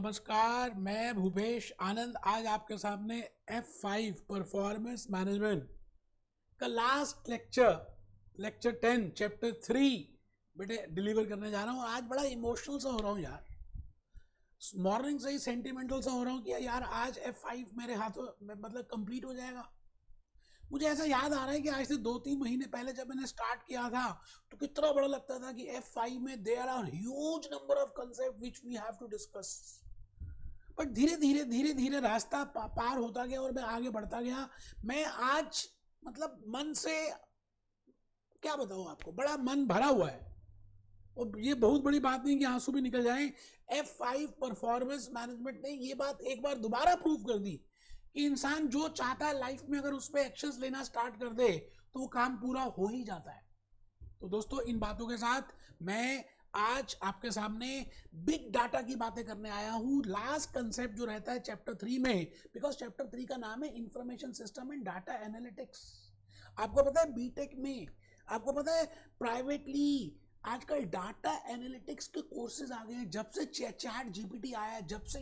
नमस्कार, मैं भूपेश आनंद आज आपके सामने F5 परफॉर्मेंस मैनेजमेंट का लास्ट लेक्चर 10 चैप्टर 3 बेटे डिलीवर करने जा रहा हूँ। आज बड़ा इमोशनल सा हो रहा हूँ यार, मॉर्निंग से ही सेंटिमेंटल सा हो रहा हूँ कि यार आज F5 मेरे हाथों में मतलब कंप्लीट हो जाएगा। मुझे ऐसा याद आ रहा है कि आज से 2-3 महीने पहले जब मैंने स्टार्ट किया था तो कितना बड़ा लगता था कि F5 में there are huge number of concept which we have to discuss. But धीरे धीरे रास्ता पार होता गया और मैं आगे बढ़ता गया। मैं आज मतलब मन से क्या बताऊं आपको, बड़ा मन भरा हुआ है और ये बहुत बड़ी बात नहीं कि आंसू भी निकल जाएं। F5 परफॉर्मेंस मैनेजमेंट ने ये बात एक बार दोबारा प्रूव कर दी कि इंसान जो चाहता है लाइफ में अगर उस पर एक्शंस लेना स्टार्ट कर दे तो वो काम पूरा हो ही जाता है। तो दोस्तों, इन बातों के साथ मैं आज आपके सामने बिग डाटा की बातें करने आया हूं। लास्ट कंसेप्ट जो रहता है चैप्टर 3 में, बिकॉज चैप्टर 3 का नाम है information system and data analytics. आपको पता है बीटेक में, आपको पता है प्राइवेटली आजकल डाटा एनालिटिक्स के कोर्सेज आ गए हैं। जब से चैट जीपीटी आया है, जब से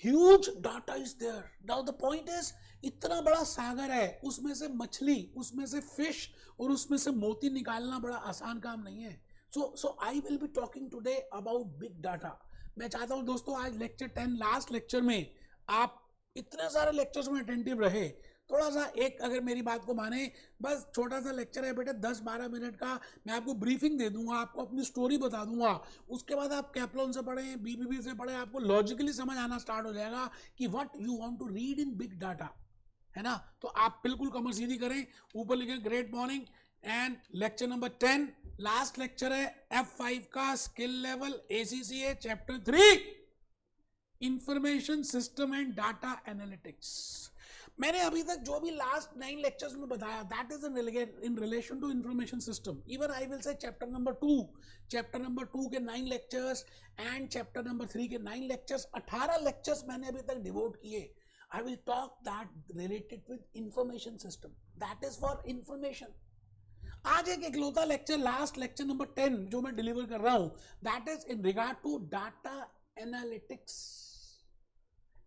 huge data is there. Now the point is, इतना बड़ा सागर है, उसमें से मछली, उसमें से फिश और उसमें से मोती निकालना बड़ा आसान काम नहीं है। So I will be talking today about big data. मैं चाहता हूं दोस्तों आज लेक्चर 10 लास्ट लेक्चर में आप इतने सारे लेक्चर्स में अटेंटिव रहे, थोड़ा सा एक अगर मेरी बात को माने, बस छोटा सा लेक्चर है बेटे 10-12 मिनट का। मैं आपको ब्रीफिंग दे दूंगा, आपको अपनी स्टोरी बता दूंगा, उसके बाद आप कैप्लॉन से पढ़ें, बीबीबी से पढ़ें, आपको लॉजिकली समझ आना स्टार्ट हो जाएगा कि what you want to read in big data, है ना। तो आप बिल्कुल कमर सीधी करें, ऊपर लिखें great morning and lecture number 10 last lecture है F5 का skill level ACCA chapter 3 information system and data analytics. मैंने अभी तक जो भी लास्ट 9 लेक्चर्स में बताया that is in relation to information system. Even I will say chapter number 2 के 9 लेक्चर्स एंड चैप्टर नंबर 3 के 9 लेक्चर्स, 18 लेक्चर्स मैंने अभी तक डिवोट किए। I will talk that related with information system, that is for information. आज एक इकलौता lecture, last lecture number 10 जो मैं डिलीवर कर रहा हूं, that is in regard to data analytics.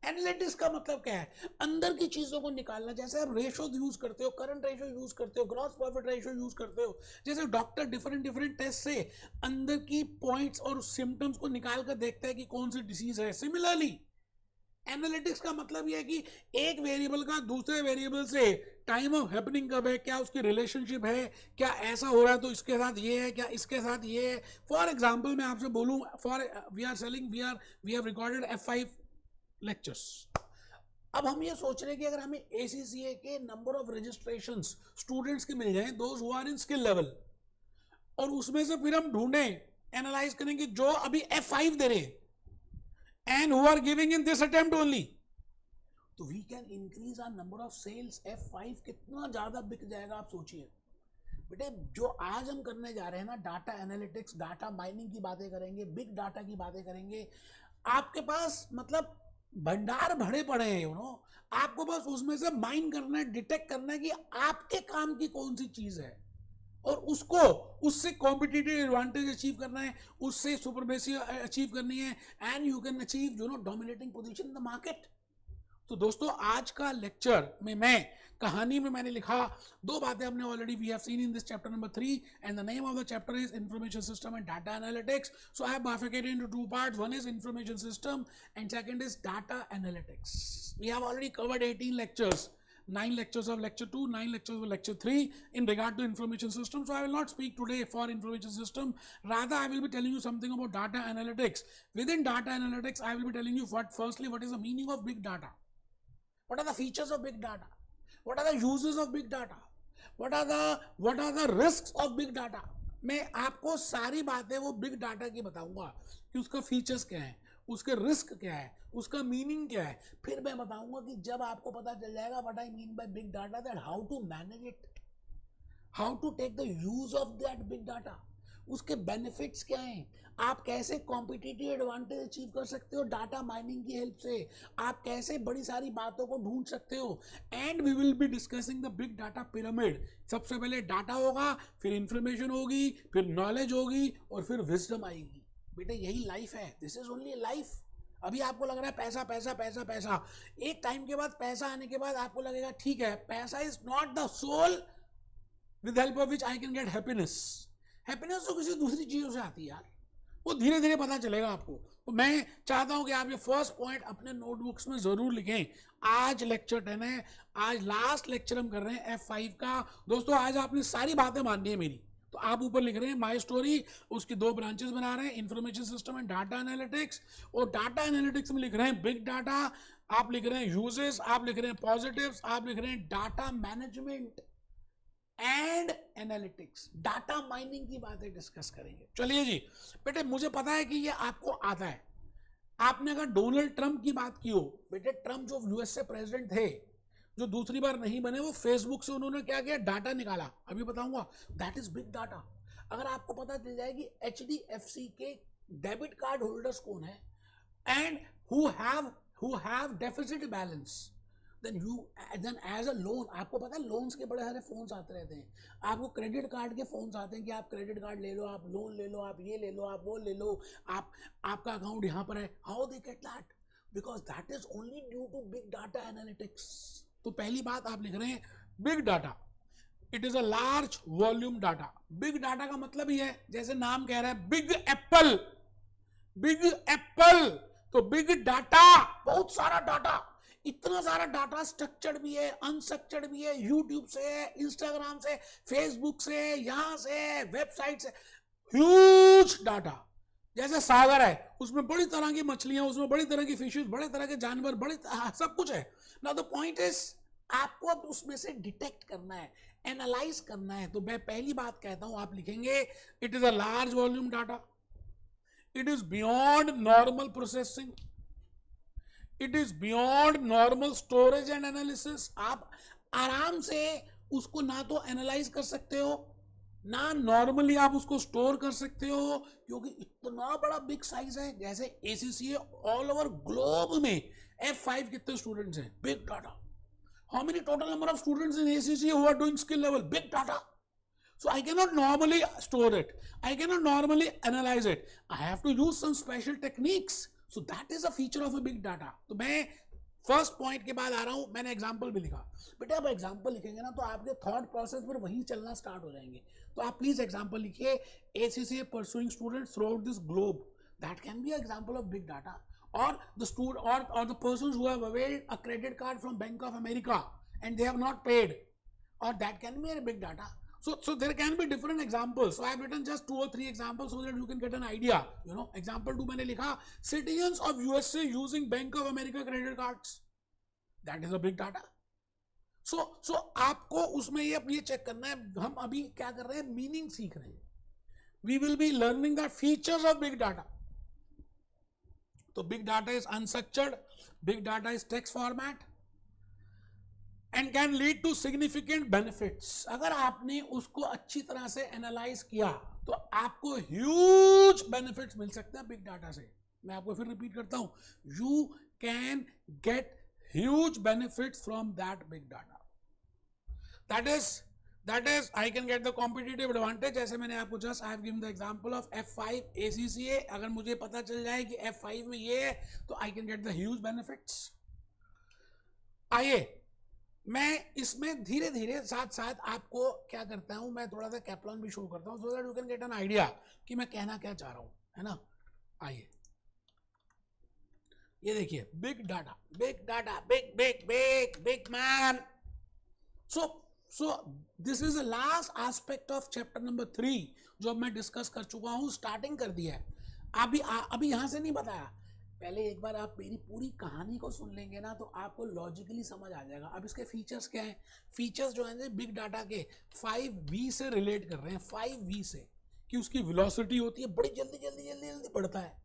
Analytics का मतलब क्या है? अंदर की चीजों को निकालना। जैसे आप रेशो यूज करते हो, करंट रेशो यूज करते हो, ग्रॉस प्रॉफिट रेशो यूज करते हो, जैसे डॉक्टर डिफरेंट टेस्ट से अंदर की पॉइंट्स और सिम्टम्स को निकाल कर देखता है कि कौन सी डिसीज है। सिमिलरली एनालिटिक्स का मतलब यह है कि एक वेरिएबल का दूसरे वेरिएबल से टाइम ऑफ हैपनिंग कब है, क्या उसकी रिलेशनशिप है, क्या ऐसा हो रहा है तो इसके साथ ये है, क्या इसके साथ ये है। फॉर एग्जांपल मैं आपसे बोलूं, we have recorded F5 lectures. अब हम ये सोच रहे हैं कि अगर हमें ACCA के नंबर ऑफ रजिस्ट्रेशंस स्टूडेंट्स के मिल जाएं, those who are in skill level, और उसमें से फिर हम ढूंढें, एनालाइज करेंगे जो अभी F5 दे रहे and who are giving in this attempt only, तो we can increase our number of sales। F5 कितना ज्यादा बिक जाएगा आप सोचिए बेटे। जो आज हम करने जा रहे हैं ना, डाटा एनालिटिक्स, डाटा माइनिंग की बातें करेंगे, बिग डाटा की बातें करेंगे। आपके पास मतलब भंडार भरे पड़े हैं, आपको बस उसमें से माइन करना है, डिटेक्ट करना है कि आपके काम की कौन सी चीज है और उससे कॉम्पिटिटिव एडवांटेज अचीव करना है, उससे सुपरमेसी अचीव करनी है, and you can achieve dominating position in the market. तो दोस्तों, आज का लेक्चर में मैं कहानी में मैंने लिखा 2 बातें हमने already we have seen in this chapter number 3 and the name of the chapter is information system and data analytics. So I have bifurcated into 2 parts, one is information system and second is data analytics. We have already covered 18 lectures, 9 lectures of lecture 2, 9 lectures of lecture 3 in regard to information system. So I will not speak today for information system. Rather, I will be telling you something about data analytics. Within data analytics, I will be telling you firstly, what is the meaning of big data? What are the features of big data? What are the uses of big data? What are the risks of big data? मैं आपको सारी बातें वो big data की बताऊंगा कि उसका features क्या है, उसके रिस्क क्या है, उसका मीनिंग क्या है। फिर मैं बताऊंगा कि जब आपको पता चल जाएगा what I mean by big data, that how to manage it, how to take the use of that big data, उसके बेनिफिट्स क्या हैं, आप कैसे कॉम्पिटिटिव एडवांटेज अचीव कर सकते हो डाटा माइनिंग की हेल्प से, आप कैसे बड़ी सारी बातों को ढूंढ सकते हो। And we will be discussing the big data pyramid. सबसे पहले डाटा होगा, फिर इंफॉर्मेशन होगी, फिर नॉलेज होगी और फिर विजडम आएगी। बेटा यही लाइफ है, दिस इज ओनली लाइफ। अभी आपको लग रहा है पैसा पैसा पैसा पैसा, एक टाइम के बाद पैसा आने के बाद आपको लगेगा ठीक है, पैसा is not the soul with help of which I can get happiness. Happiness तो किसी दूसरी चीजों से आती है यार, वो धीरे धीरे पता चलेगा आपको। तो मैं चाहता हूं कि आप ये फर्स्ट पॉइंट अपने नोटबुक्स में जरूर लिखें। आज लेक्चर 10 है, आज लास्ट लेक्चर हम कर रहे हैं F5 का। दोस्तों आज आपने सारी बातें माननी है मेरी, तो आप ऊपर लिख रहे हैं माई स्टोरी, उसकी 2 ब्रांचेस बना रहे हैं, information system and data analytics. और डाटा एनालिटिक्स में लिख रहे हैं बिग डाटा, आप लिख रहे हैं यूजेस, आप लिख रहे हैं पॉजिटिव्स, आप लिख रहे हैं data management and analytics. Data mining की बातें डिस्कस करेंगे। चलिए जी बेटे, मुझे पता है कि ये आपको आता है। आपने अगर डोनाल्ड ट्रंप की बात की हो, बेटे ट्रंप जो यूएसए प्रेसिडेंट थे, जो दूसरी बार नहीं बने, वो फेसबुक से उन्होंने क्या किया, डाटा निकाला, अभी बताऊंगा, दैट इज बिग डाटा। अगर आपको पता चल जाए कि HDFC के डेबिट कार्ड होल्डर्स कौन है and who have deficit balance, then as a loan, आपको पता है लोन्स के बड़े सारे फोन्स आते रहते हैं, आपको क्रेडिट कार्ड के फोन्स आते हैं कि आप क्रेडिट कार्ड ले लो, आप लोन ले लो, आप ये ले लो, आप वो ले लो, आपका अकाउंट यहाँ पर है। How they get that? Because that is only due to big data analytics. तो पहली बात आप लिख रहे हैं big data, it is a large volume data. Big data का मतलब ही है, जैसे नाम कह रहा है बिग एप्पल, बिग एप्पल, तो बिग डाटा, बहुत सारा डाटा, इतना सारा डाटा, स्ट्रक्चर्ड भी है, अनस्ट्रक्चर्ड भी है, यूट्यूब से, इंस्टाग्राम से, फेसबुक से, यहां से, वेबसाइट से, ह्यूज डाटा। जैसे सागर है, उसमें बड़ी तरह की मछलियां, उसमें बड़ी तरह की फिशेस, बड़े तरह के जानवर, सब कुछ है ना। द पॉइंट इज आपको अब उसमें से डिटेक्ट करना है, एनालाइज करना है। तो मैं पहली बात कहता हूं, आप लिखेंगे it is a large volume data, it is beyond normal processing, it is beyond normal storage and analysis. आप आराम से उसको ना तो एनालाइज कर सकते हो, ना नॉर्मली आप उसको स्टोर कर सकते हो, क्योंकि इतना बड़ा बिग साइज है। जैसे ACCA ऑल ओवर ग्लोब में F5 कितने स्टूडेंट्स हैं, big data. How many total number of students in ACCA who are doing skill level, big data. So I cannot normally store it, I cannot normally analyze it, I have to use some special techniques. So that is a feature of a big data. तो मैं first point के बाद आ रहा हूं, मैंने example भी लिखा। बेटे अब एग्जांपल लिखेंगे ना तो आपके थॉट प्रोसेस पर वही चलना स्टार्ट हो जाएंगे। तो आप प्लीज एग्जांपल लिखिए, ACCA pursuing students throughout this globe, that can be an example of big data. Or the student or the persons who have availed a credit card from Bank of America and they have not paid, or that can be a big data. So there can be different examples. So I have written just 2 or 3 examples so that you can get an idea. You know, example 2 मैंने लिखा, citizens of USA using Bank of America credit cards. That is a big data. So आपको उसमें ये check करना है। हम अभी क्या कर रहे हैं, मीनिंग सीख रहे हैं। We will be learning the features of big data. तो big data is unstructured, big data is text format and can lead to significant benefits. अगर आपने उसको अच्छी तरह से एनालाइज किया तो आपको ह्यूज बेनिफिट्स मिल सकते हैं बिग डाटा से। मैं आपको फिर रिपीट करता हूं, you can get huge benefits from that big data. That is I can get the competitive advantage. जैसे मैंने आपको just I have given the example of F5 ACCA। अगर मुझे पता चल जाए कि F5 में ये है तो I can get the huge benefits. आइए मैं इसमें धीरे धीरे साथ साथ आपको क्या करता हूं, मैं थोड़ा सा कैप्लॉन भी शो करता हूं so that you can get an idea कि मैं कहना क्या चाह रहा हूं, है ना। आइए ये देखिए, big data, big data, big big big big man. So this is the last aspect of chapter number 3 जो मैं डिस्कस कर चुका हूं, स्टार्टिंग कर दिया है। अभी यहां से नहीं बताया, पहले एक बार आप मेरी पूरी कहानी को सुन लेंगे ना तो आपको लॉजिकली समझ आ जाएगा। अब इसके फीचर्स क्या हैं, फीचर्स जो हैं बिग डाटा के 5V से रिलेट कर रहे हैं, 5V से, कि उसकी वेलोसिटी होती है, बड़ी जल्दी जल्दी जल्दी जल्दी बढ़ता है।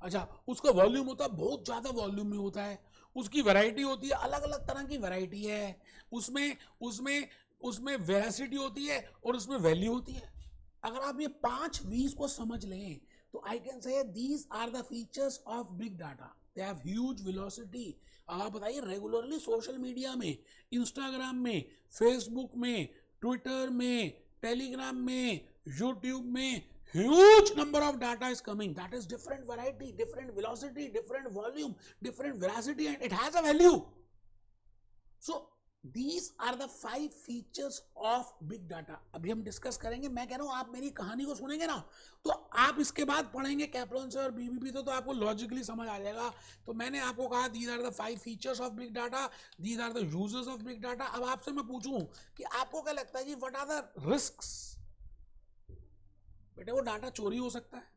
अच्छा, उसका वॉल्यूम होता है, बहुत ज़्यादा वॉल्यूम में होता है। उसकी वैरायटी होती है, अलग अलग तरह की वैरायटी है। उसमें वेरासिटी होती है और उसमें वैल्यू होती है। अगर आप ये 5 V's को समझ लें तो I can say these are the features of big data. They have huge velocity. आप बताइए, रेगुलरली सोशल मीडिया में, इंस्टाग्राम में, फेसबुक में, ट्विटर में, टेलीग्राम में, यूट्यूब में huge number of data is coming, that is different variety, different velocity, different volume, different veracity, and it has a value. So these are the 5 features of big data. अभी हम discuss करेंगे. मैं कह रहा हूं आप मेरी कहानी को सुनेंगे ना तो आप इसके बाद पढ़ेंगे कैपलॉन से और बीबीपी तो आपको लॉजिकली समझ आ जाएगा. तो मैंने आपको कहा these are the 5 features of big data, these are the users of big data. अब आपसे मैं पूछूं कि आपको क्या लगता है जी, व्हाट आर द रिस्क्स? बेटे वो डाटा चोरी हो सकता है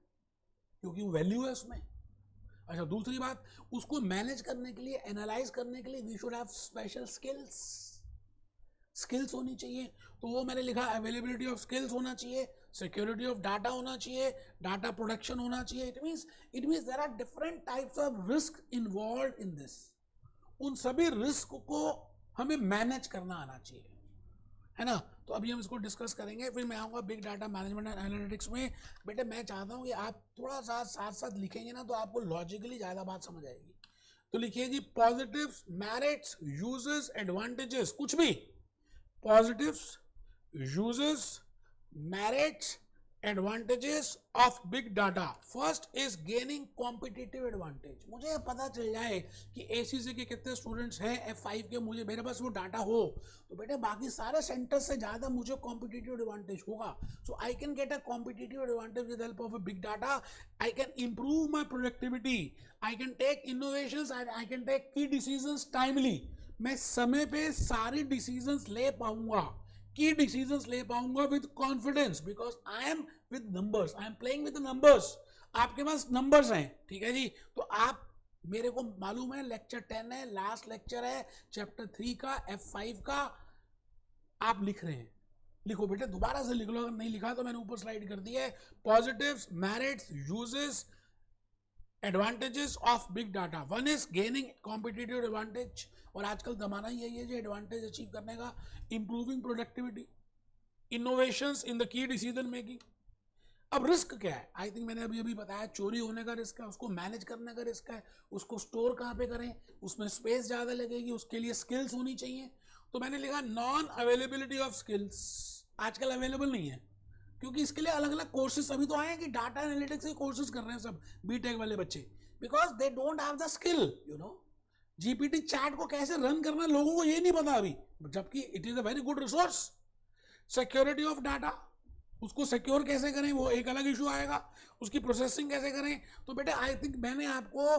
क्योंकि वो वैल्यू है उसमें. अच्छा, दूसरी बात, उसको मैनेज करने के लिए, एनालाइज करने के लिए we should have special skills होनी चाहिए. तो वो मैंने लिखा अवेलेबिलिटी ऑफ स्किल्स होना चाहिए, सिक्योरिटी ऑफ डाटा होना चाहिए, डाटा प्रोटेक्शन होना चाहिए. It means there are different types of risk involve in this. उन सभी रिस्क को हमें मैनेज करना आना चाहिए, है ना. तो अभी हम इसको डिस्कस करेंगे, फिर मैं आऊँगा big data management and analytics में. बेटे मैं चाहता हूँ कि आप थोड़ा सा साथ साथ लिखेंगे ना तो आपको लॉजिकली ज़्यादा बात समझ आएगी. तो लिखिए जी, पॉजिटिव्स, मेरिट्स, यूजेस, एडवांटेजेस, कुछ भी. Positives, uses, merits, advantages of big data. First is gaining competitive advantage. मुझे पता चल जाए कि एसीसी के कितने स्टूडेंट्स हैं, F5 के, मुझे मेरे पास वो डाटा हो तो बेटे बाकी सारे सेंटर्स से ज़्यादा मुझे कॉम्पिटिटिव एडवांटेज होगा. So I can get a competitive advantage with help of a big data. I can improve my productivity, I can take innovations, I can take key decisions timely. मैं समय पे सारी decisions ले पाऊंगा, की decisions ले पाऊंगा with confidence, because I am with numbers, I am playing with numbers. आपके पास नंबर्स हैं, ठीक है जी. तो आप, मेरे को मालूम है लेक्चर 10 है, लास्ट लेक्चर है चैप्टर 3 का, F5 का. आप लिख रहे हैं, लिखो बेटे, दोबारा से लिख लो. अगर नहीं लिखा तो मैंने ऊपर स्लाइड कर दी है. Positives, merits, uses, advantages of big data. One is gaining competitive advantage, और आजकल जमाना ही यही है जो एडवांटेज अचीव करने का. Improving productivity, innovations in the key decision making. अब रिस्क क्या है? आई थिंक मैंने अभी अभी बताया, चोरी होने का रिस्क है, उसको मैनेज करने का रिस्क है, उसको स्टोर कहाँ पे करें, उसमें स्पेस ज़्यादा लगेगी, उसके लिए स्किल्स होनी चाहिए. तो मैंने लिखा नॉन अवेलेबिलिटी ऑफ स्किल्स. आजकल अवेलेबल नहीं है क्योंकि इसके लिए अलग अलग कोर्सेज अभी तो आए हैं कि डाटा एनालिटिक्स के कोर्सेज कर रहे हैं सब बीटेक वाले बच्चे, because they don't have the skill. You know, GPT chat को कैसे रन करना लोगों को ये नहीं पता अभी, जबकि it is a very good resource. Security of data, उसको सिक्योर कैसे करें वो एक अलग इशू आएगा, उसकी प्रोसेसिंग कैसे करें. तो बेटे आई थिंक मैंने आपको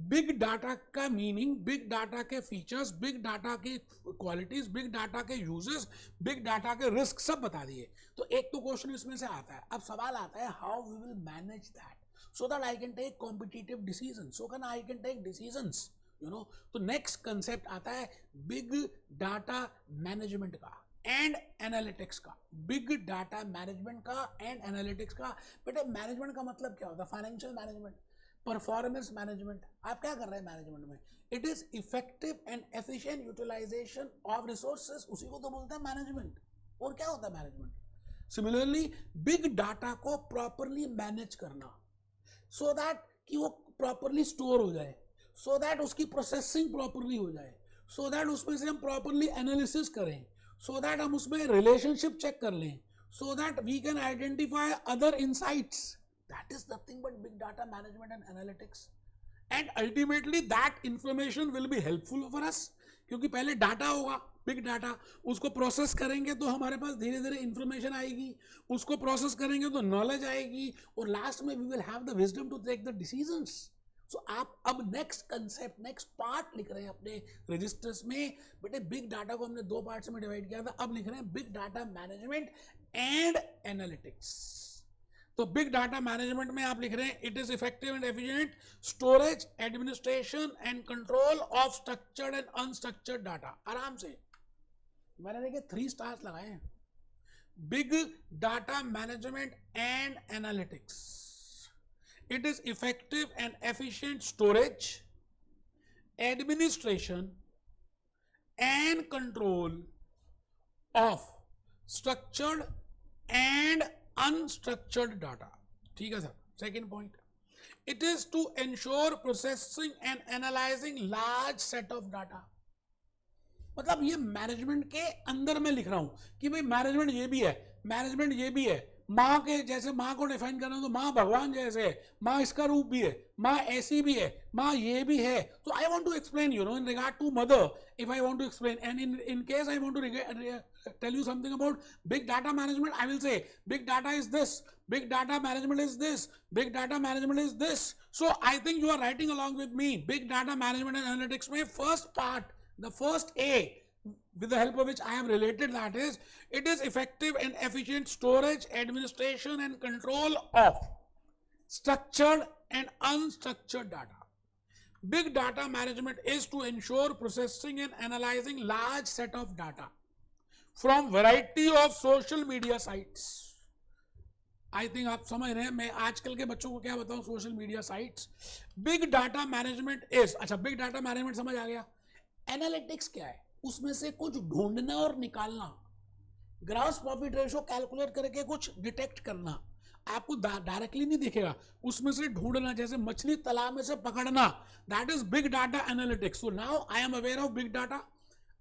बिग डाटा का मीनिंग, बिग डाटा के फीचर्स, बिग डाटा की क्वालिटीज, बिग डाटा के यूजेस, बिग डाटा के रिस्क सब बता दिए. तो एक तो क्वेश्चन इसमें से आता है. अब सवाल आता है, how we will manage that so that I can take competitive decision, so can I can take decisions, you know. तो नेक्स्ट कंसेप्ट आता है बिग डाटा मैनेजमेंट का एंड एनालिटिक्स का. बिग डाटा मैनेजमेंट का एंड एनालिटिक्स का. बेटे management का मतलब क्या होता है? Financial management, performance management. आप क्या कर रहे हैं मैनेजमेंट में? It is effective and efficient utilization of resources, उसी को तो बोलते हैं मैनेजमेंट. और क्या होता है मैनेजमेंट? सिमिलरली बिग डाटा को प्रॉपरली मैनेज करना, सो दैट कि वो प्रॉपरली स्टोर हो जाए, सो दैट उसकी प्रोसेसिंग प्रॉपरली हो जाए, सो दैट उसमें से हम प्रॉपरली एनालिसिस करें, सो दैट हम उसमें रिलेशनशिप चेक कर लें, so that we can identify other insights. That is nothing but big data management and analytics. And ultimately that information will be helpful for us, क्योंकि पहले data होगा, big data, उसको process करेंगे तो हमारे पास धीरे धीरे इंफॉर्मेशन आएगी, उसको प्रोसेस करेंगे तो नॉलेज आएगी, और लास्ट में we will have the wisdom to take the decisions. So आप अब नेक्स्ट कंसेप्ट, नेक्स्ट पार्ट लिख रहे हैं अपने रजिस्टर्स में. बेटे बिग डाटा को हमने 2 पार्ट्स में डिवाइड किया था, अब लिख रहे हैं big data management and analytics. तो बिग डाटा मैनेजमेंट में आप लिख रहे हैं it is effective and efficient storage, administration and control of structured and unstructured data. आराम से मैंने देखिए 3 स्टार्स लगाए हैं. Big data management and analytics, it is effective and efficient storage, administration and control of structured and unstructured data. ठीक है sir. Second point, it is to ensure processing and analyzing large set of data. मतलब ये management के अंदर मैं लिख रहा हूं कि भाई मैनेजमेंट ये भी है, मैनेजमेंट ये भी है, माँ के जैसे माँ को डिफाइन करना तो माँ भगवान जैसे है, माँ इसका रूप भी है, माँ ऐसी भी है, माँ ये भी है. So I want to explain, in regard to mother, if I want to explain, and in case I want to tell you something about big data management, I will say big data is this, big data management is this, big data management is this. So I think you are writing along with me. Big data management and analytics mein first part, the first A, with the help of which I have related, that is, it is effective and efficient storage, administration and control of structured and unstructured data. Big data management is to ensure processing and analyzing large set of data from variety of social media sites. I think आप समझ रहे हैं मैं आजकल के बच्चों को क्या बताऊं, social media sites. Big data management is, अच्छा बिग डाटा मैनेजमेंट समझ आ गया. एनालिटिक्स क्या है, उसमें से कुछ ढूंढना और निकालना, ग्रॉस प्रॉफिट रेशो कैलकुलेट करके कुछ डिटेक्ट करना. आपको डायरेक्टली नहीं दिखेगा, उसमें से ढूंढना, जैसे मछली तालाब में से पकड़ना. That is big data analytics. So now I am aware of big data,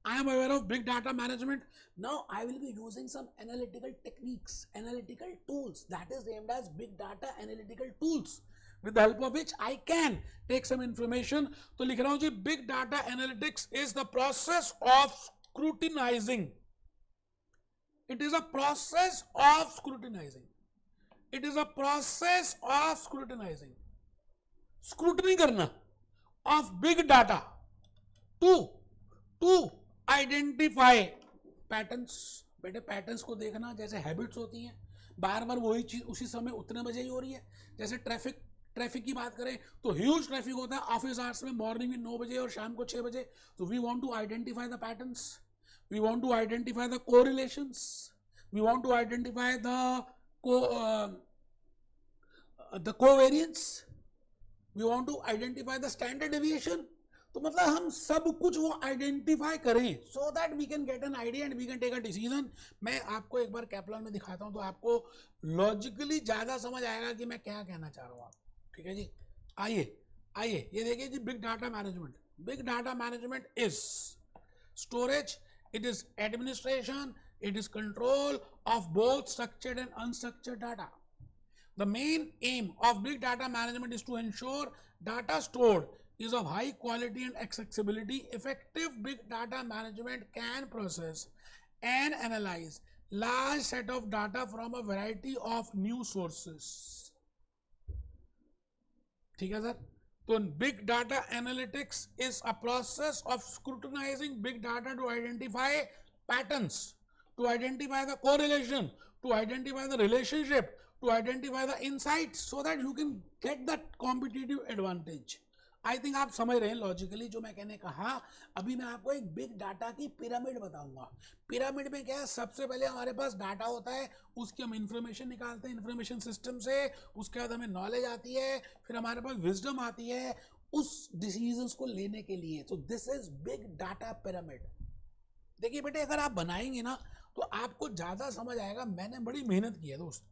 I am aware of big data management. Now I will be using some analytical techniques, analytical tools, that is named as big data analytical tools, with the help of which I can take some information. तो लिख रहा हूं जी, big data analytics is the process of scrutinizing. It is a process of scrutinizing. It is a process of scrutinizing. Scrutiny करना of big data to identify patterns. बेटे patterns को देखना, जैसे habits होती हैं, बार बार वही चीज उसी समय उतने बजे ही हो रही है. जैसे ट्रैफिक की बात करें तो ह्यूज ट्रैफिक होता है ऑफिस आवर्स में, मॉर्निंग में 9 बजे और शाम को 6 बजे. तो we want to identify the patterns, we want to identify the correlations, we want to identify the covariance, we want to identify the standard deviation. तो मतलब हम सब कुछ वो आइडेंटिफाई करें so that we can get an idea and we can take a decision. मैं आपको एक बार कैप्लान में दिखाता हूं तो आपको लॉजिकली ज्यादा समझ आएगा कि मैं क्या कहना चाह रहा हूं. ठीक है जी, आइए ये देखिए जी, big data management. Big data management is storage, it is administration, it is control of both structured and unstructured data. The main aim of big data management is to ensure data stored is of high quality and accessibility. Effective big data management can process and analyze large set of data from a variety of new sources. ठीक है sir. तो big data analytics is a process of scrutinizing big data to identify patterns, to identify the correlation, to identify the relationship, to identify the insights so that you can get that competitive advantage. I think आप समझ रहे हैं logically जो मैं कहने कहा. अभी मैं आपको एक बिग डाटा की पिरामिड बताऊंगा. पिरामिड में क्या है, सबसे पहले हमारे पास डाटा होता है, उसकी हम इंफॉर्मेशन निकालते हैं इंफॉर्मेशन सिस्टम से, उसके बाद हमें नॉलेज आती है, फिर हमारे पास विजडम आती है उस डिसीजंस को लेने के लिए. तो this is big data pyramid. देखिए बेटे, अगर आप बनाएंगे ना तो आपको ज़्यादा समझ आएगा. मैंने बड़ी मेहनत की है दोस्त,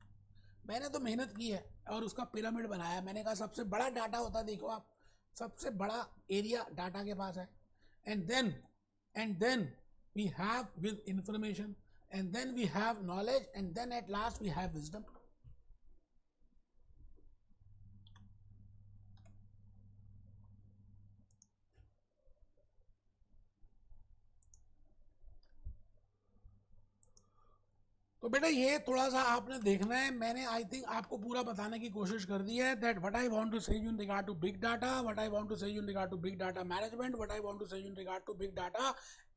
मैंने तो मेहनत की है और उसका पिरामिड बनाया. मैंने कहा सबसे बड़ा डाटा होता है, देखो आप, सबसे बड़ा एरिया डाटा के पास है. And then we have with information, and then we have knowledge, and then at last we have wisdom. तो बेटा ये थोड़ा सा आपने देखना है. मैंने आई थिंक आपको पूरा बताने की कोशिश कर दी है that what I want to say in regard to big data, what I want to say in regard to big data management, what I want to say in regard to big data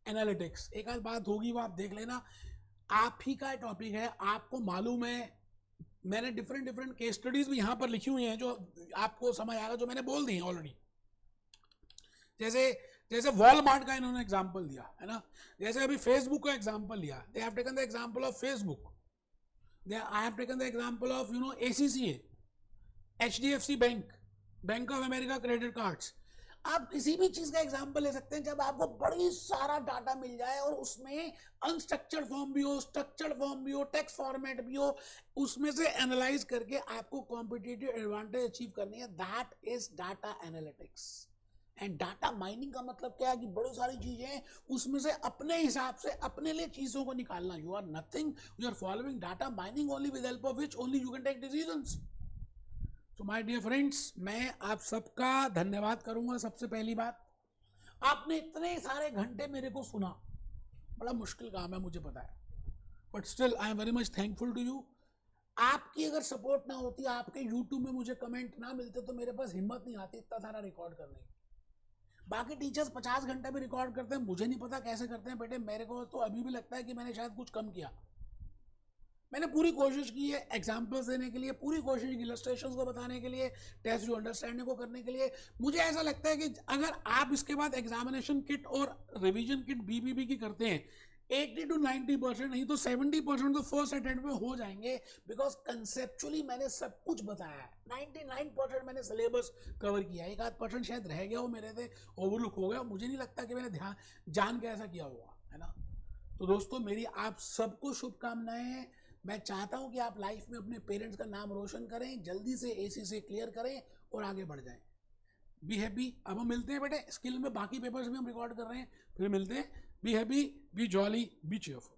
analytics. एक आध बात होगी वो आप देख लेना. आप ही का टॉपिक है, आपको मालूम है. मैंने डिफरेंट केस स्टडीज भी यहाँ पर लिखी हुई हैं जो आपको समझ आएगा, जो मैंने बोल दी है ऑलरेडी. जैसे वॉलमार्ट का इन्होंने एग्जांपल दिया है ना, जैसे अभी फेसबुक का एग्जांपल लिया. They have taken the example of Facebook. I have taken the example of ACCA, HDFC bank, bank of America credit cards. आप किसी भी चीज का एग्जांपल ले सकते हैं जब आपको बड़ी सारा डाटा मिल जाए और उसमें अनस्ट्रक्चर्ड फॉर्म भी हो, स्ट्रक्चर्ड फॉर्म भी हो, टेक्स्ट फॉर्मेट भी हो, उसमें से एनालाइज करके आपको कॉम्पिटिटिव एडवांटेज अचीव करनी है. That is data analytics. And data mining का मतलब क्या है कि बड़ी सारी चीजें हैं, उसमें से अपने हिसाब से अपने लिए चीजों को निकालना. You are nothing, you are following data mining only with help of which only you can take decisions. तो माय डियर फ्रेंड्स, मैं आप सबका धन्यवाद करूंगा. सबसे पहली बात, आपने इतने सारे घंटे मेरे को सुना. बड़ा मुश्किल काम है, मुझे पता है, but still I am very much thankful to you. आपकी अगर सपोर्ट ना होती, आपके यूट्यूब में मुझे कमेंट ना मिलते, तो मेरे पास हिम्मत नहीं आती इतना सारा रिकॉर्ड करने की. बाकी टीचर्स 50 घंटे भी रिकॉर्ड करते हैं, मुझे नहीं पता कैसे करते हैं बेटे. मेरे को तो अभी भी लगता है कि मैंने शायद कुछ कम किया. मैंने पूरी कोशिश की है एग्जाम्पल्स देने के लिए, पूरी कोशिश की इलस्ट्रेशंस को बताने के लिए, टेस्ट यू अंडरस्टैंडिंग को करने के लिए. मुझे ऐसा लगता है कि अगर आप इसके बाद एग्जामिनेशन किट और रिवीजन किट बीबीबी की करते हैं, 80 to 90% नहीं तो 70% तो फर्स्ट अटेम्प्ट में हो जाएंगे. बिकॉज कंसेप्चुअली मैंने सब कुछ बताया है. 99% मैंने सिलेबस कवर किया है. 1-8% शायद रह गया हो मेरे से, ओवरलुक हो गया. मुझे नहीं लगता कि मैंने ध्यान जान के ऐसा किया होगा, है ना. तो दोस्तों, मेरी आप सबको शुभकामनाएं. मैं चाहता हूं कि आप लाइफ में अपने पेरेंट्स का नाम रोशन करें, जल्दी से एसीसी क्लियर करें और आगे बढ़ जाएं. Be happy. अब हम मिलते हैं बेटे स्किल में, बाकी पेपर्स भी हम रिकॉर्ड कर रहे हैं, फिर मिलते हैं. Be happy, be jolly, be cheerful.